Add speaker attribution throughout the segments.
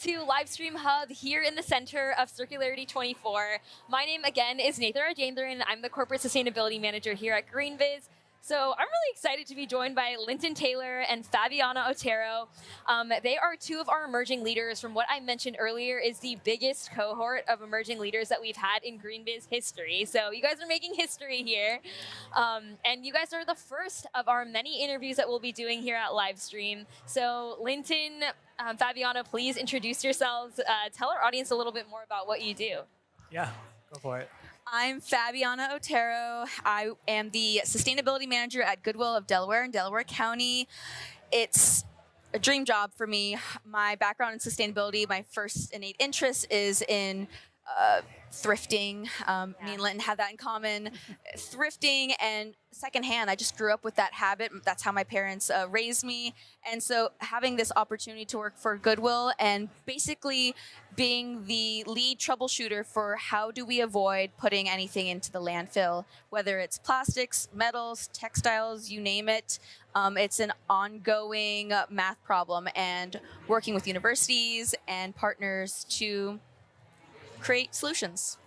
Speaker 1: to Livestream Hub here in the center of Circularity 24. My name again is Nathan Rajendran, and I'm the Corporate Sustainability Manager here at GreenBiz. So I'm really excited to be joined by Linton Taylor and Fabiana Otero. They are two of our emerging leaders from what I mentioned earlier is the biggest cohort of emerging leaders that we've had in GreenBiz history. So you guys are making history here. And you guys are the first of our many interviews that we'll be doing here at Livestream. So Linton, Fabiana, please introduce yourselves. Tell our audience a little bit more about what you do.
Speaker 2: Yeah, go for it.
Speaker 3: I'm Fabiana Otero. I am the Sustainability Manager at Goodwill of Delaware in Delaware County. It's a dream job for me. My background in sustainability, my first innate interest is in thrifting. Me and Linton have that in common. Thrifting and secondhand. I just grew up with that habit. That's how my parents raised me. And so having this opportunity to work for Goodwill and basically being the lead troubleshooter for how do we avoid putting anything into the landfill, whether it's plastics, metals, textiles, you name it. It's an ongoing math problem, and working with universities and partners to create solutions.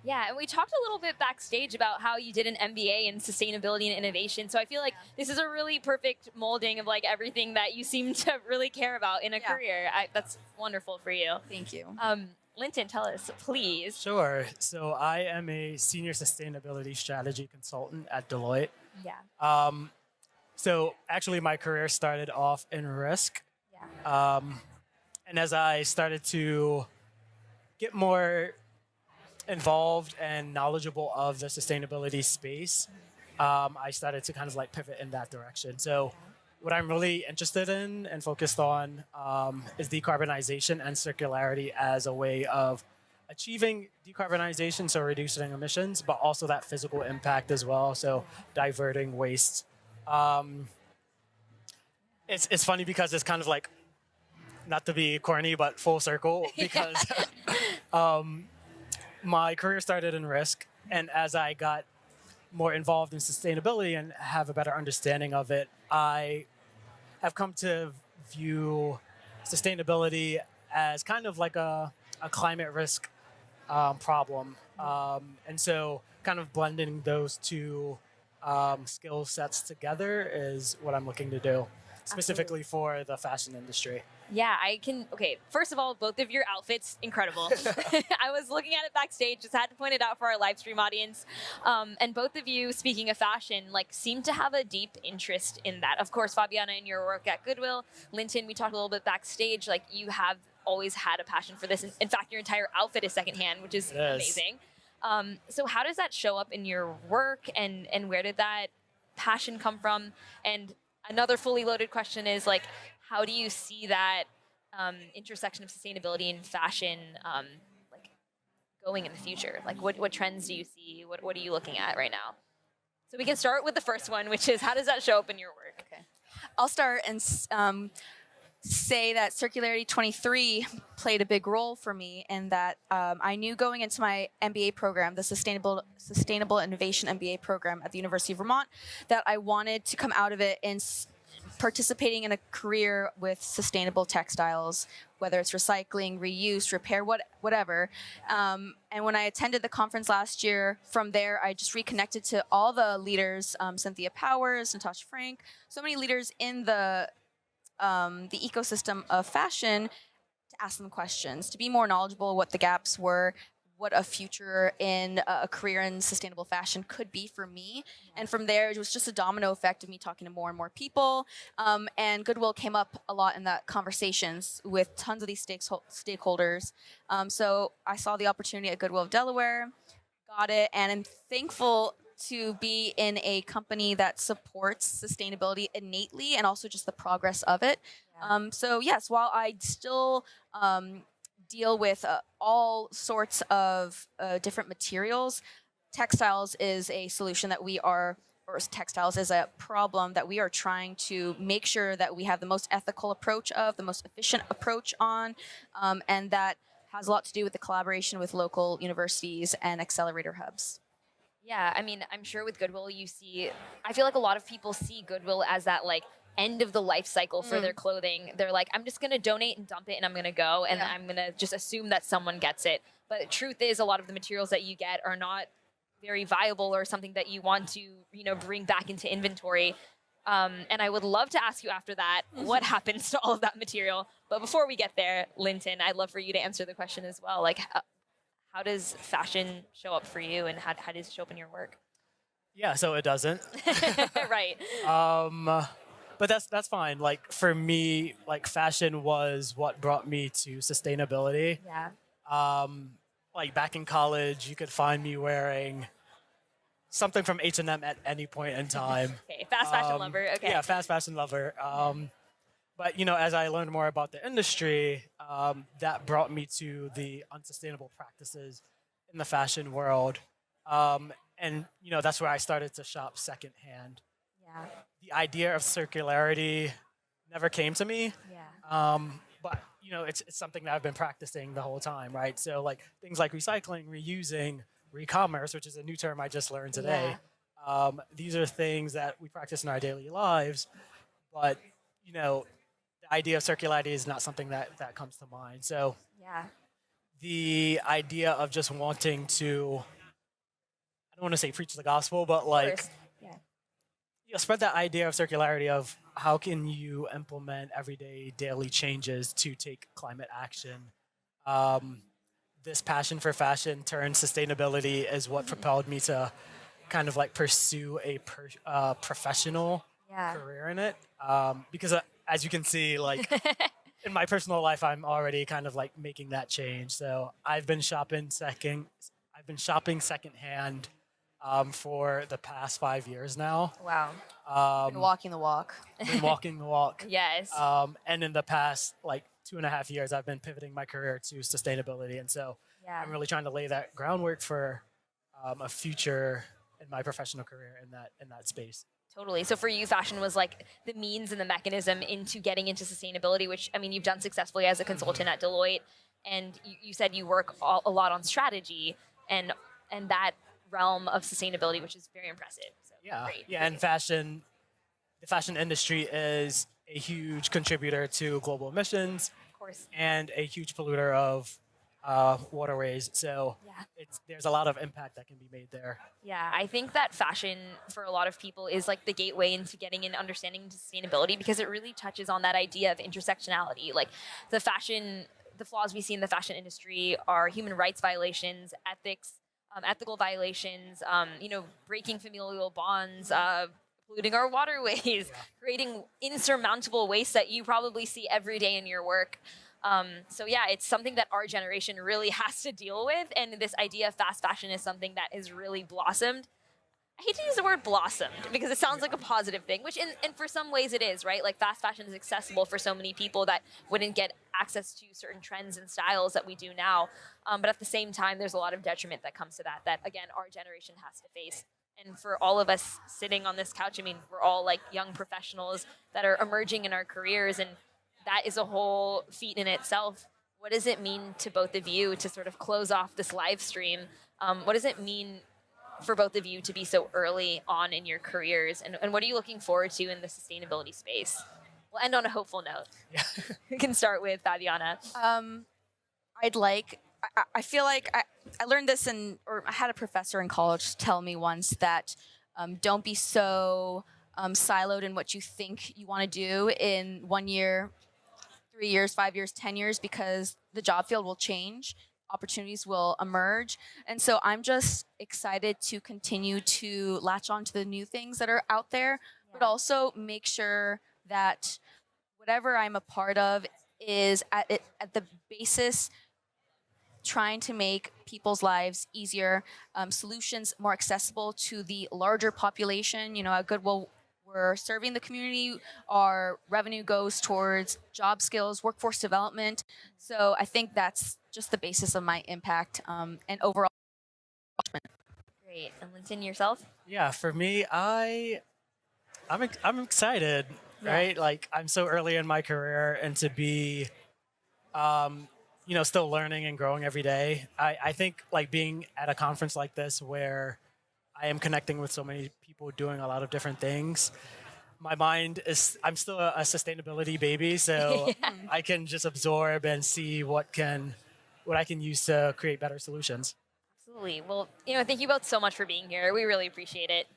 Speaker 1: Yeah, and we talked a little bit backstage about how you did an MBA in sustainability and innovation. So I feel like this is a really perfect molding of like everything that you seem to really care about in a career. That's wonderful for you.
Speaker 3: Thank you.
Speaker 1: Linton, tell us, please.
Speaker 2: Sure. So I am a senior sustainability strategy consultant at Deloitte.
Speaker 1: Yeah.
Speaker 2: So actually my career started off in risk.
Speaker 1: Yeah.
Speaker 2: And as I started to get more involved and knowledgeable of the sustainability space, I started to kind of like pivot in that direction. So what I'm really interested in and focused on is decarbonization and circularity as a way of achieving decarbonization, so reducing emissions, but also that physical impact as well, so diverting waste. It's funny because it's kind of like, not to be corny, but full circle, because my career started in risk, and as I got more involved in sustainability and have a better understanding of it, I have come to view sustainability as kind of like a climate risk problem. And so kind of blending those two skill sets together is what I'm looking to do, specifically for the fashion industry.
Speaker 1: Yeah, I can. Okay, first of all, both of your outfits, incredible. I was looking at it backstage, just had to point it out for our live stream audience. And both of you, speaking of fashion, like seem to have a deep interest in that. Of course, Fabiana, in your work at Goodwill, Linton, we talked a little bit backstage, like you have always had a passion for this. In fact, your entire outfit is secondhand, which is amazing. So how does that show up in your work, and where did that passion come from? And another fully loaded question is like, how do you see that intersection of sustainability and fashion like going in the future? Like what trends do you see? What are you looking at right now? So we can start with the first one, which is how does that show up in your work? Okay.
Speaker 3: I'll start and say that Circularity 23 played a big role for me in that I knew going into my MBA program, the Sustainable Innovation MBA program at the University of Vermont, that I wanted to come out of it and participating in a career with sustainable textiles, whether it's recycling, reuse, repair, whatever. And when I attended the conference last year, from there, I just reconnected to all the leaders, Cynthia Powers, Natasha Frank, so many leaders in the ecosystem of fashion, to ask them questions, to be more knowledgeable what the gaps were, what a future in a career in sustainable fashion could be for me. And from there, it was just a domino effect of me talking to more and more people. And Goodwill came up a lot in that conversations with tons of these stakeholders. So I saw the opportunity at Goodwill of Delaware, got it, and I'm thankful to be in a company that supports sustainability innately and also just the progress of it. Yeah. So yes, while I still deal with all sorts of different materials, textiles is a solution that or textiles is a problem that we are trying to make sure that we have the most ethical approach of, the most efficient approach on, and that has a lot to do with the collaboration with local universities and accelerator hubs.
Speaker 1: Yeah, I mean, I'm sure with Goodwill, I feel like a lot of people see Goodwill as that like end of the life cycle for their clothing. They're like, I'm just going to donate and dump it and I'm going to go and I'm going to just assume that someone gets it. But the truth is, a lot of the materials that you get are not very viable or something that you want to, bring back into inventory. And I would love to ask you after that, what happens to all of that material? But before we get there, Linton, I'd love for you to answer the question as well. Like, how does fashion show up for you, and how does it show up in your work?
Speaker 2: Yeah, so it doesn't.
Speaker 1: Right.
Speaker 2: But that's fine. Like for me, like fashion was what brought me to sustainability.
Speaker 1: Yeah.
Speaker 2: Like back in college, you could find me wearing something from H&M at any point in time.
Speaker 1: Okay, fast fashion lover. Okay.
Speaker 2: Yeah, fast fashion lover. But as I learned more about the industry, that brought me to the unsustainable practices in the fashion world. And that's where I started to shop secondhand.
Speaker 1: Yeah.
Speaker 2: The idea of circularity never came to me.
Speaker 1: Yeah.
Speaker 2: But it's something that I've been practicing the whole time, right? So like things like recycling, reusing, re-commerce, which is a new term I just learned today.
Speaker 1: Yeah.
Speaker 2: These are things that we practice in our daily lives, but the idea of circularity is not something that comes to mind. So
Speaker 1: Yeah.
Speaker 2: the idea of just wanting to, I don't want to say preach the gospel, but like
Speaker 1: Yeah.
Speaker 2: spread that idea of circularity of how can you implement everyday daily changes to take climate action. This passion for fashion turned sustainability is what propelled me to kind of like pursue a professional
Speaker 1: Yeah.
Speaker 2: career in it. Because as you can see, like in my personal life, I'm already kind of like making that change. So I've been shopping secondhand for the past 5 years now.
Speaker 1: Wow.
Speaker 3: Been walking the walk.
Speaker 2: Been walking the walk.
Speaker 1: Yes.
Speaker 2: And in the past like 2.5 years, I've been pivoting my career to sustainability. And so
Speaker 1: Yeah.
Speaker 2: I'm really trying to lay that groundwork for a future in my professional career in that space.
Speaker 1: Totally. So for you, fashion was like the means and the mechanism into getting into sustainability, which I mean, you've done successfully as a consultant at Deloitte, and you said you work a lot on strategy and that realm of sustainability, which is very impressive. So
Speaker 2: Yeah,
Speaker 1: great.
Speaker 2: yeah, and the fashion industry is a huge contributor to global emissions
Speaker 1: Of course.
Speaker 2: and a huge polluter of waterways. So
Speaker 1: Yeah.
Speaker 2: there's a lot of impact that can be made there.
Speaker 1: Yeah, I think that fashion for a lot of people is like the gateway into getting an understanding to sustainability, because it really touches on that idea of intersectionality. Like the flaws we see in the fashion industry are human rights violations, ethical violations, breaking familial bonds, polluting our waterways, creating insurmountable waste that you probably see every day in your work. So yeah, it's something that our generation really has to deal with, and this idea of fast fashion is something that has really blossomed. I hate to use the word blossomed because it sounds like a positive thing, which and for some ways it is, right? Like fast fashion is accessible for so many people that wouldn't get access to certain trends and styles that we do now. But at the same time, there's a lot of detriment that comes to that again, our generation has to face. And for all of us sitting on this couch, I mean, we're all like young professionals that are emerging in our careers, and that is a whole feat in itself. What does it mean to both of you to sort of close off this live stream? What does it mean for both of you to be so early on in your careers? And what are you looking forward to in the sustainability space? We'll end on a hopeful note.
Speaker 2: Yeah.
Speaker 1: We can start with Fabiana.
Speaker 3: I feel like I learned this or I had a professor in college tell me once that don't be so siloed in what you think you want to do in 1 year, 3 years, 5 years, 10 years, because the job field will change, opportunities will emerge. And so I'm just excited to continue to latch on to the new things that are out there, but also make sure that whatever I'm a part of is at the basis trying to make people's lives easier, solutions more accessible to the larger population. At Goodwill, we're serving the community. Our revenue goes towards job skills, workforce development. So I think that's just the basis of my impact and overall.
Speaker 1: Great. And Linton, yourself?
Speaker 2: Yeah, for me, I'm excited, right? Like I'm so early in my career, and to be still learning and growing every day. I think like being at a conference like this where I am connecting with so many people doing a lot of different things. My mind is, I'm still a sustainability baby, so I can just absorb and see what I can use to create better solutions.
Speaker 1: Absolutely. Well, thank you both so much for being here. We really appreciate it.